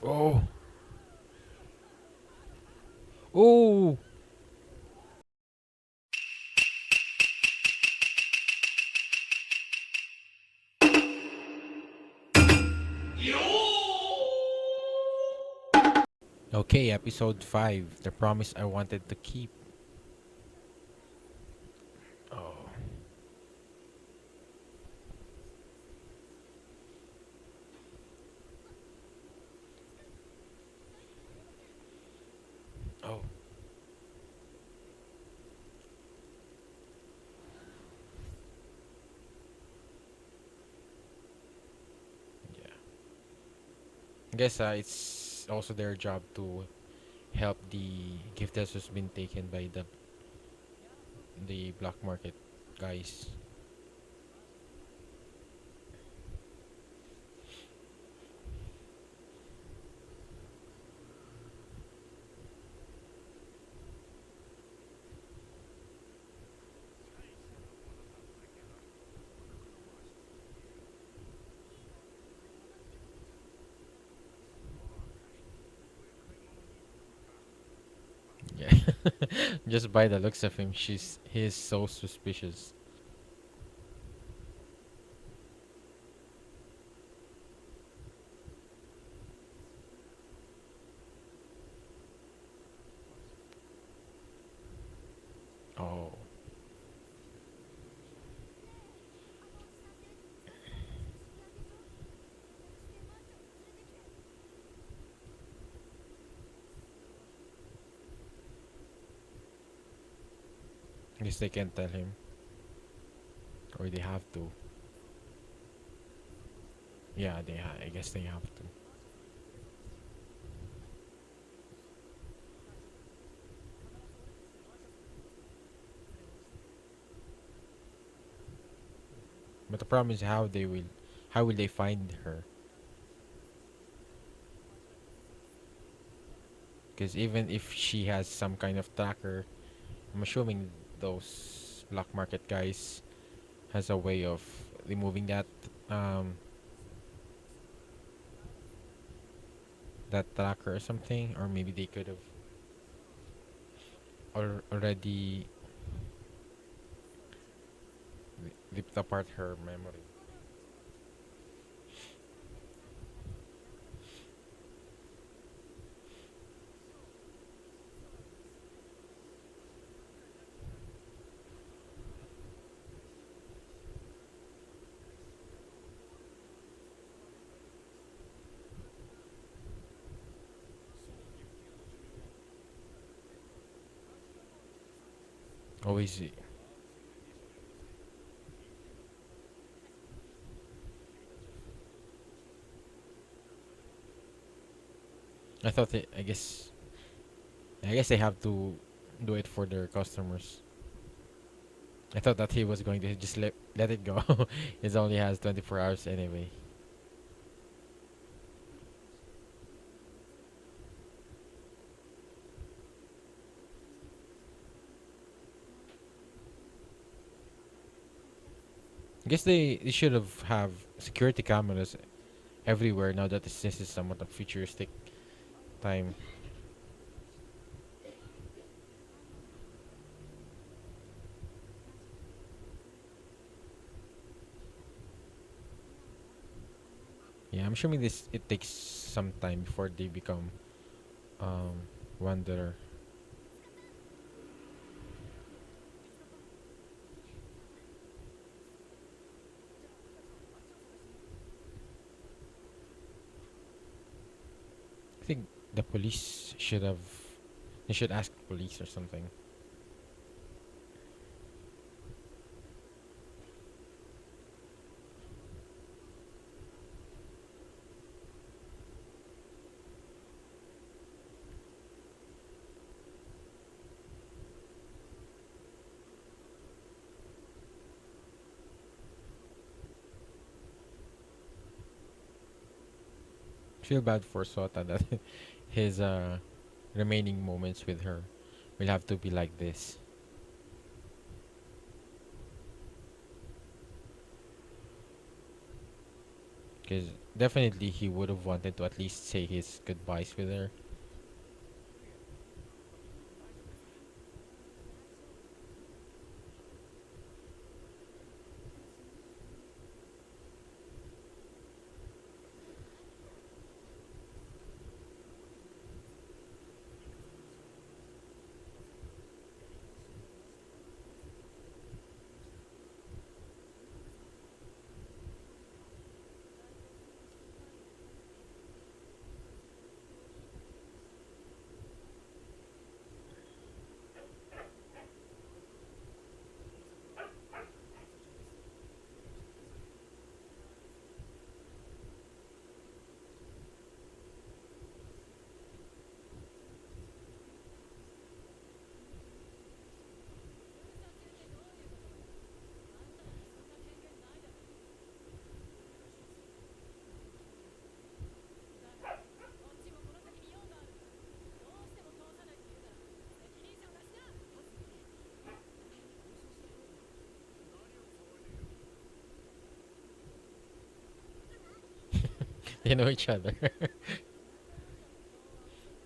Oh. Oh. Okay, episode 5. The promise I wanted to keep. Oh. Oh. Yeah. I guess it's also their job to help the gift that has been taken by the black market guys. Yeah. Just by the looks of him, he's so suspicious. Oh. I guess they can't tell him, or they have to. Yeah, I guess they have to. But the problem is how will they find her? Because even if she has some kind of tracker, I'm assuming those black market guys has a way of removing um that tracker or something, or maybe they could have already ripped apart her memory. Always, I thought I guess they have to do it for their customers. I thought that he was going to just let it go. It only has 24 hours anyway. I guess they should have security cameras everywhere now that this is somewhat a futuristic time. Yeah, I'm assuming this it takes some time before they become um wanderer. I think the police should have they should ask police or something. Feel bad for Sota that his remaining moments with her will have to be like this. Because definitely he would have wanted to at least say his goodbyes with her. They know each other.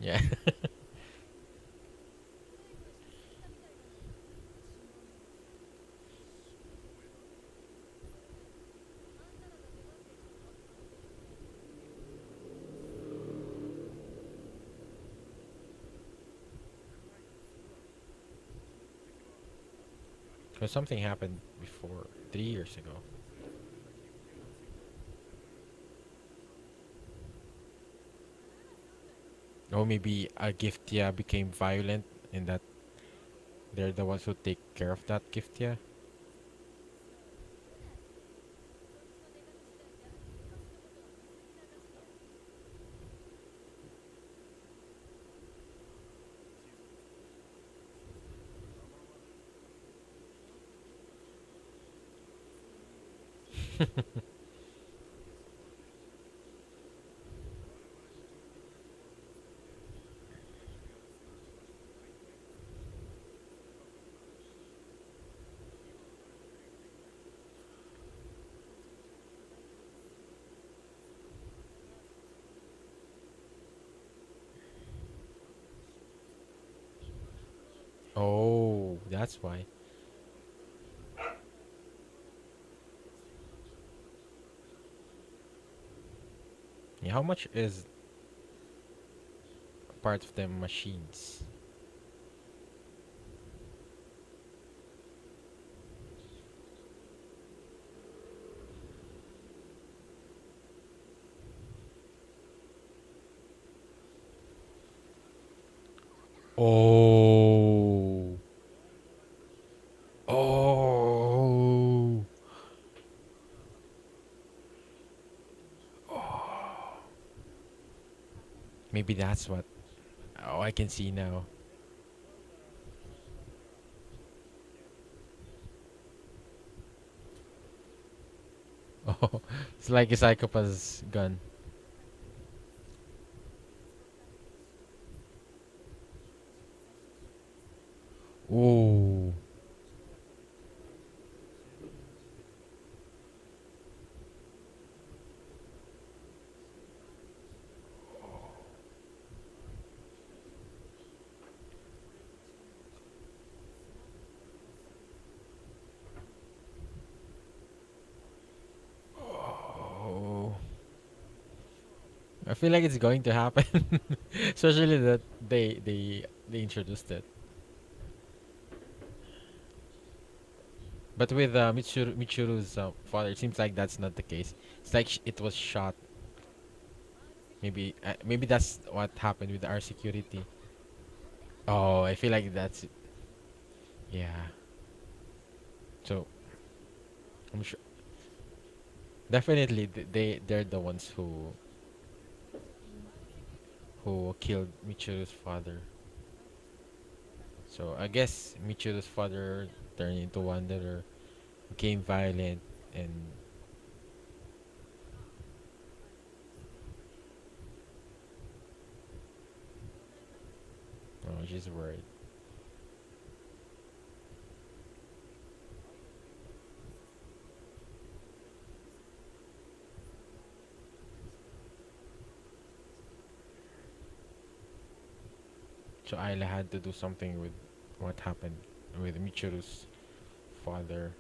Yeah. Because something happened before 3 years ago. Or maybe a Giftia became violent and that they're the ones who take care of that Giftia. Oh, that's why. Yeah, how much is part of them machines? Oh. Oh. Maybe that's what. Oh, I can see now. Oh, it's like a psychopath's gun. Oh. Oh. I feel like it's going to happen, especially that they introduced it. But with Michuru's father, it seems like that's not the case. It's like it was shot. Maybe that's what happened with our security. Oh, I feel like that's it. Yeah. So I'm sure definitely they're the ones who killed Michuru's father. So I guess Michuru's father turned into wanderer, became violent, and oh, she's worried. So Ayla had to do something with what happened with Michiru's father.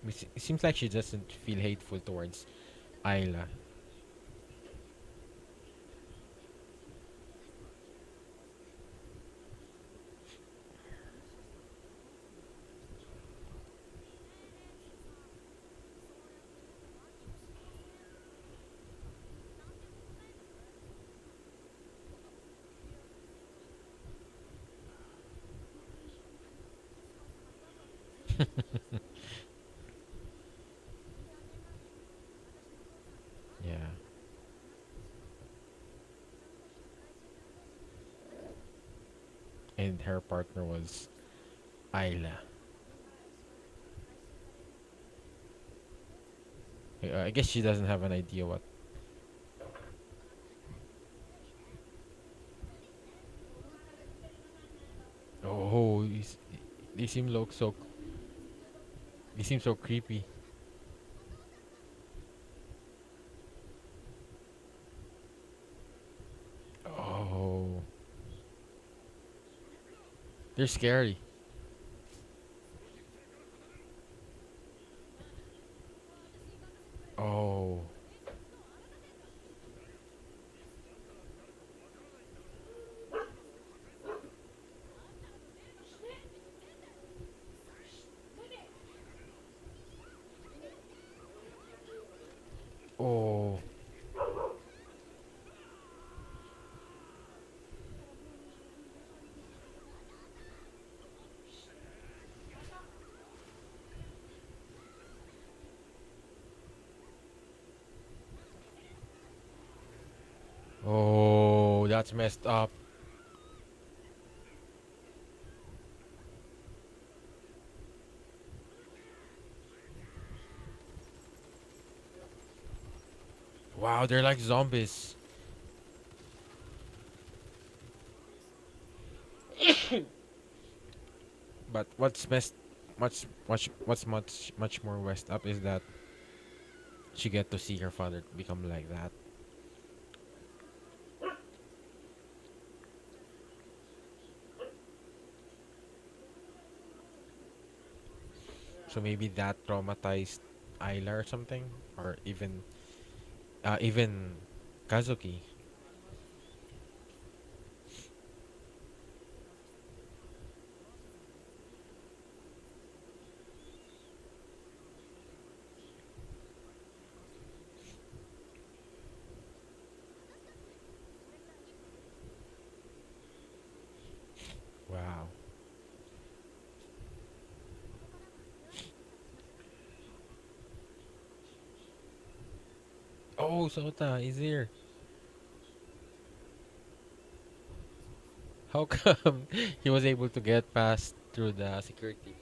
It seems like she doesn't feel hateful towards Ayla. Yeah. And her partner was Ayla. I guess she doesn't have an idea what. Oh, they seem look so. They seem so creepy. Oh, they're scary. Oh, oh, oh. That's messed up. Wow, they're like zombies. But what's more messed up is that she get to see her father become like that. So maybe that traumatized Ayla or something, or even Kazuki. Wow. Oh, Sota is here. How come he was able to get past through the security?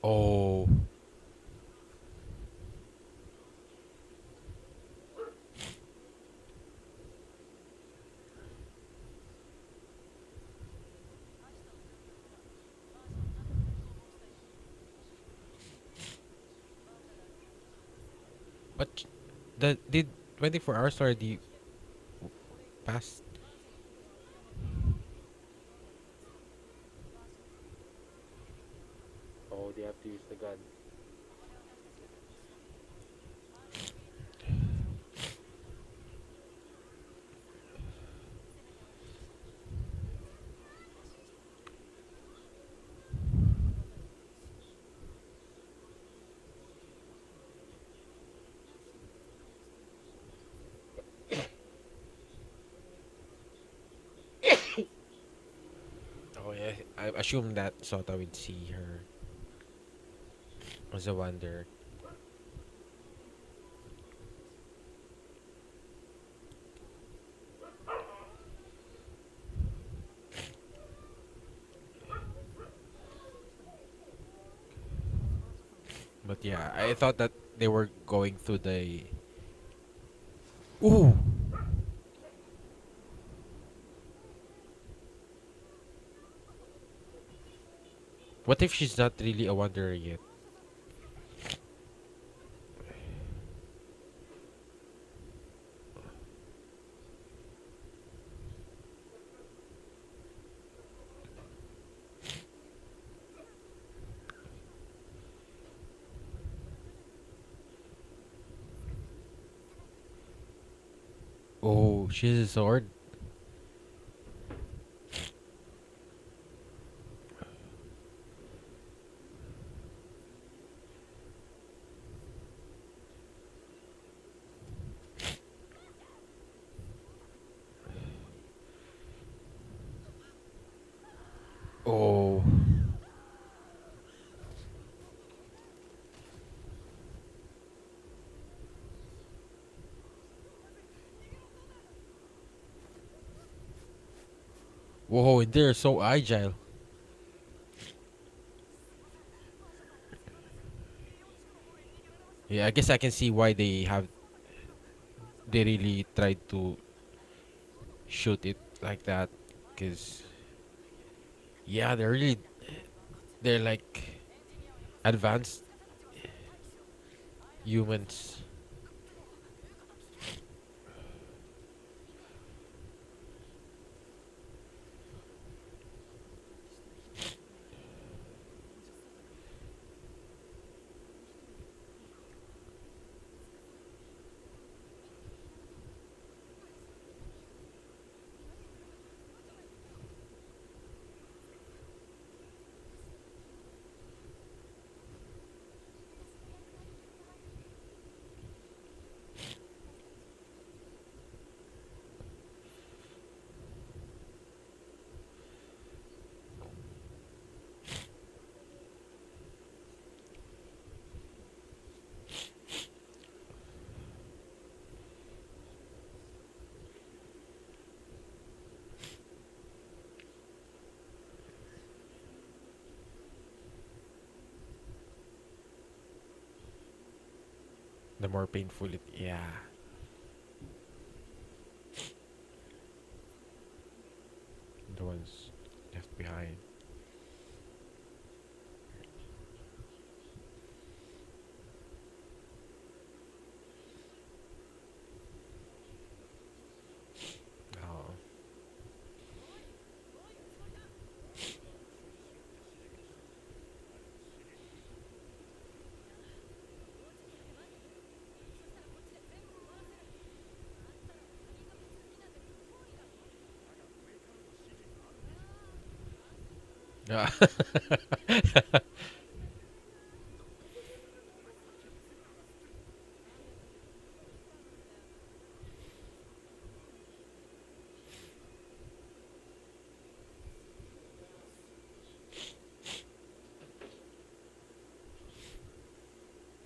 Oh, but the did 24 hours already pass? Oh, they have to use the gun. Oh yeah, I assume that Sota would see her as a wonder. But yeah, I thought that they were going through the. Ooh. What if she's not really a wanderer yet? Oh, she has a sword. Oh. Whoa, they're so agile. Yeah, I guess I can see why they really tried to shoot it like that. Cause yeah, they're like advanced humans. The more painful it, yeah, the ones left behind. Oh, yeah.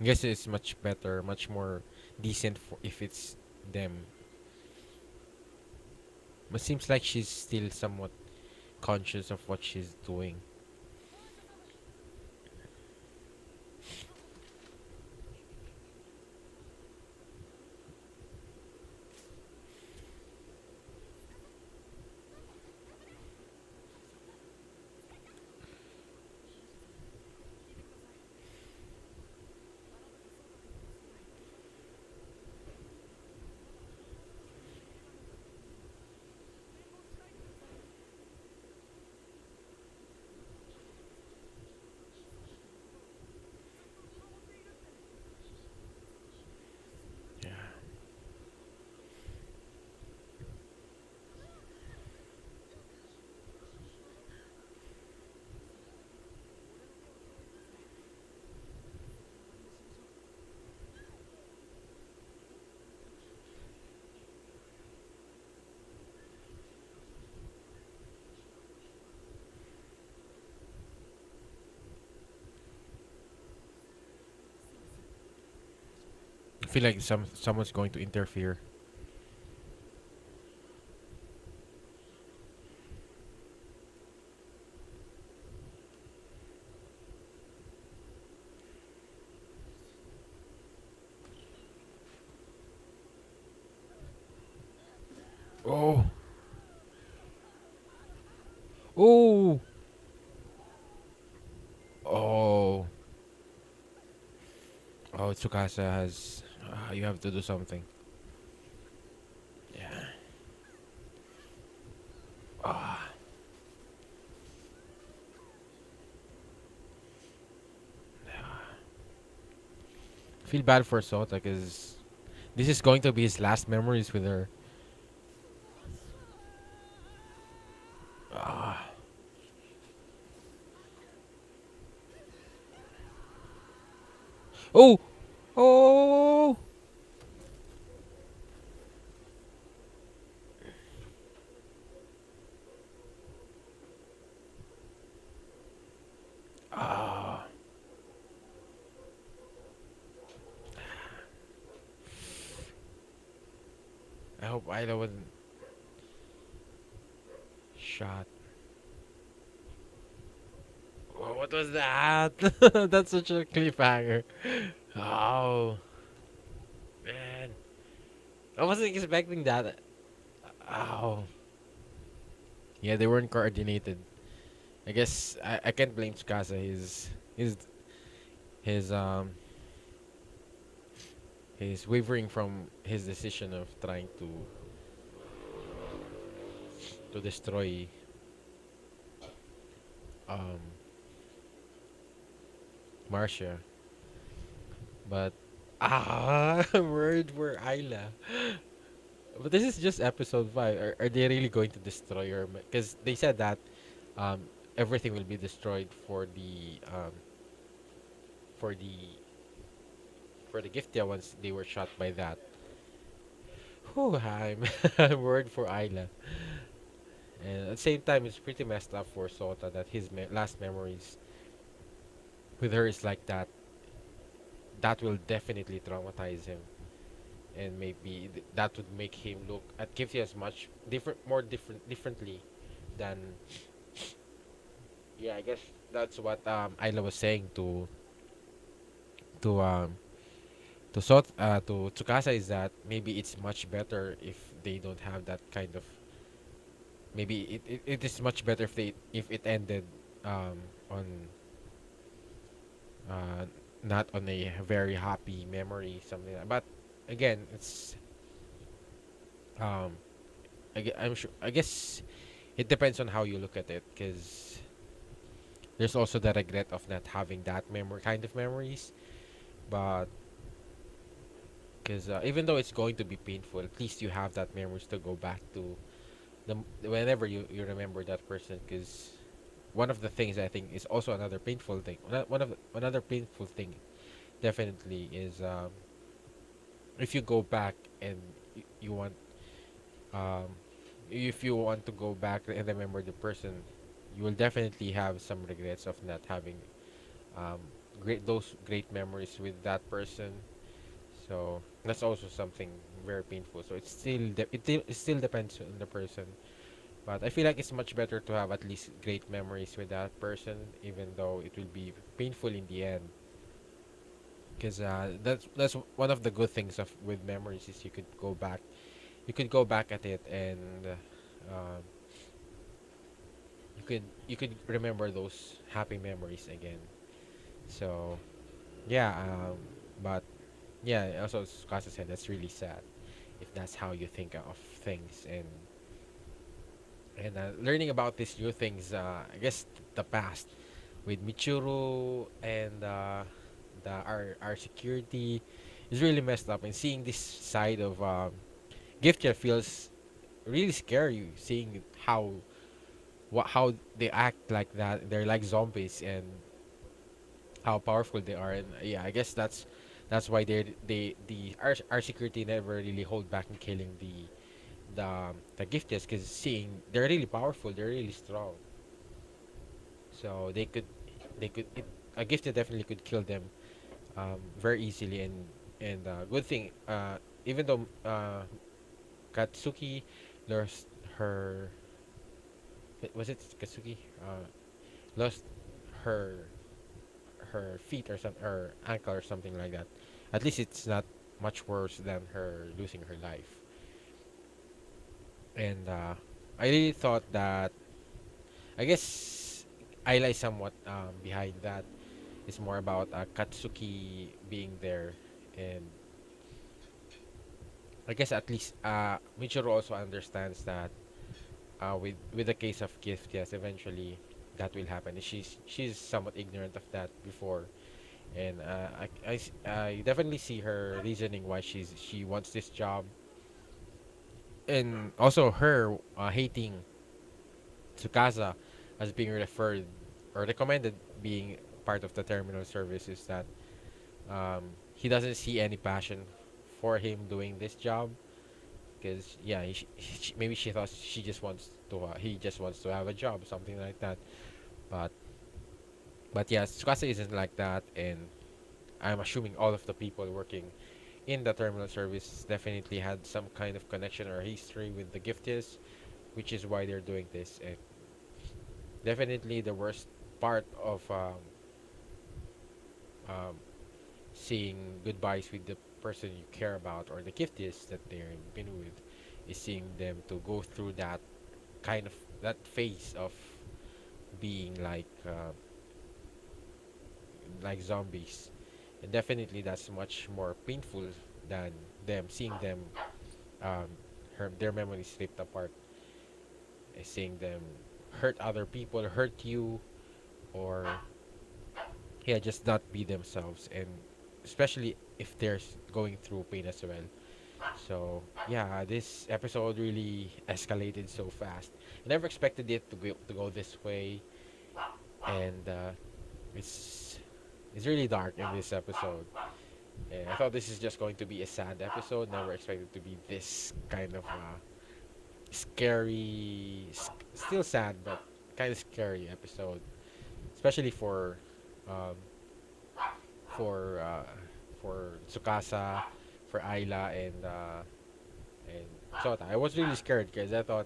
I guess it's much better, much more decent for if it's them. But seems like she's still somewhat conscious of what she's doing. Yeah. I feel like someone's going to interfere. Oh. Oh. Oh. Oh, Tsukasa has. You have to do something. Yeah. Ah. Feel bad for Sota because this is going to be his last memories with her. Ah. Oh. Oh. Ah. I hope Ida wasn't shot. Oh, what was that? That's such a cliffhanger. Oh, man. I wasn't expecting that. Oh. Yeah, they weren't coordinated. I guess I can't blame Tsukasa. His his um he's wavering from his decision of trying to destroy um Marcia. But word for Ayla. But this is just episode 5. Are they really going to destroy her? Because they said that um everything will be destroyed for the for the Giftia once they were shot by that. Whew, I'm worried for Ayla. And at the same time, it's pretty messed up for Sota that his last memories with her is like that. That will definitely traumatize him, and maybe that would make him look at Giftia as much differently than. Yeah, I guess that's what Ayla was saying to um to Tsukasa is that maybe it's much better if they don't have that kind of maybe it is much better if it ended um on uh not on a very happy memory something like, but again it's um I'm sure I guess it depends on how you look at it because there's also the regret of not having that memory kind of memories but because even though it's going to be painful at least you have that memories to go back to whenever you remember that person because one of the things I think is also another painful thing. Another painful thing definitely is if you go back and you want um, if you want to go back and remember the person, you will definitely have some regrets of not having um, great memories with that person. So that's also something very painful. So it still depends on the person. But I feel like it's much better to have at least great memories with that person, even though it will be painful in the end. Because that's one of the good things of with memories is you could go back at it, and you could remember those happy memories again. So yeah, but yeah, also as Kasa said, that's really sad if that's how you think of things, and learning about these new things. I guess the past with Michuru and our security is really messed up. And seeing this side of Giftia feels really scary. Seeing how they act like that, they're like zombies, and how powerful they are. And yeah, I guess that's why our security never really hold back in killing the Giftias because seeing they're really powerful, they're really strong. So they could a Giftia definitely could kill them very easily and good thing even though Katsuki lost her was it Katsuki lost her her feet or some or ankle or something like that. At least it's not much worse than her losing her life. And I really thought that, I guess Ayla is somewhat behind that. It's more about Katsuki being there, and I guess at least Michiru also understands that with the case of Gift, yes, eventually that will happen. She's somewhat ignorant of that before, and I definitely see her reasoning why she wants this job, and also her hating Tsukasa as being referred or recommended being part of the terminal service is that he doesn't see any passion for him doing this job, because yeah, maybe she thought she just wants to he just wants to have a job, something like that. But yeah, Tsukasa isn't like that, and I'm assuming all of the people working in the terminal service definitely had some kind of connection or history with the Gifties, which is why they're doing this. And definitely the worst part of um, seeing goodbyes with the person you care about or the Gifties that they've been with is seeing them to go through that kind of that phase of being like zombies, and definitely that's much more painful than them seeing them um, their memories ripped apart, seeing them hurt other people, hurt you, or yeah, just not be themselves, and especially if they're going through pain as well. So yeah, this episode really escalated so fast. I never expected it to go this way, and it's it's really dark in this episode. And I thought this is just going to be a sad episode. Never expected to be this kind of scary, still sad, but kind of scary episode, especially um, for uh, for Tsukasa, for Ayla, and Sota. I was really scared because I thought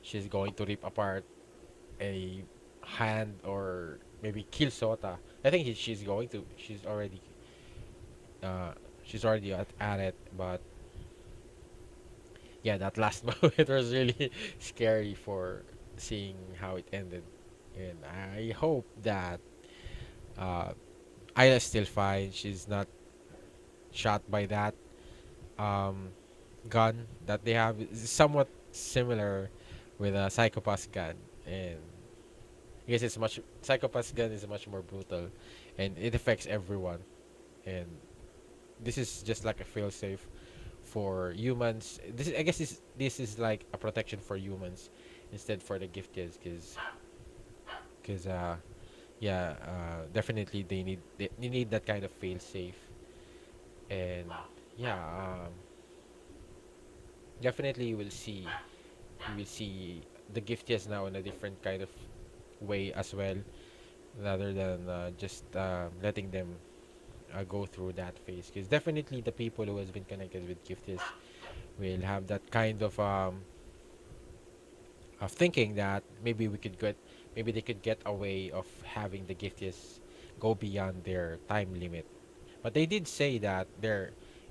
she's going to rip apart a hand or maybe kill Sota. I think she's going to. Uh, she's already at it, but yeah, that last moment was really scary for seeing how it ended. And I hope that uh, Ayla's still fine. She's not shot by that um, gun that they have. It's somewhat similar with a psychopath gun, and I guess it's much psychopath gun is much more brutal, and it affects everyone. And this is just like a failsafe for humans. I guess this is like a protection for humans instead for the gifted, because yeah, definitely they need that kind of fail safe. And yeah, definitely you will see the giftiest now in a different kind of way as well, rather than just letting them go through that phase, because definitely the people who has been connected with giftiest will have that kind of thinking that maybe they could get a way of having the giftiest go beyond their time limit. But they did say that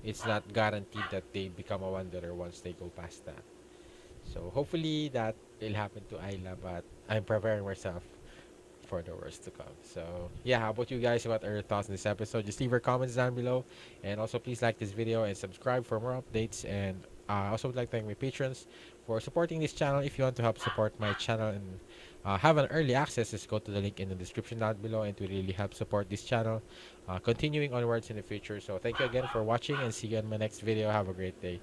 it's not guaranteed that they become a wanderer once they go past that. So hopefully that will happen to Ayla, but I'm preparing myself for the worst to come. So yeah, how about you guys? What are your thoughts on this episode? Just leave your comments down below, and also please like this video and subscribe for more updates. And I also would like to thank my patrons for supporting this channel. If you want to help support my channel and have an early access, just go to the link in the description down below, and to really help support this channel continuing onwards in the future. So thank you again for watching, and see you in my next video. Have a great day.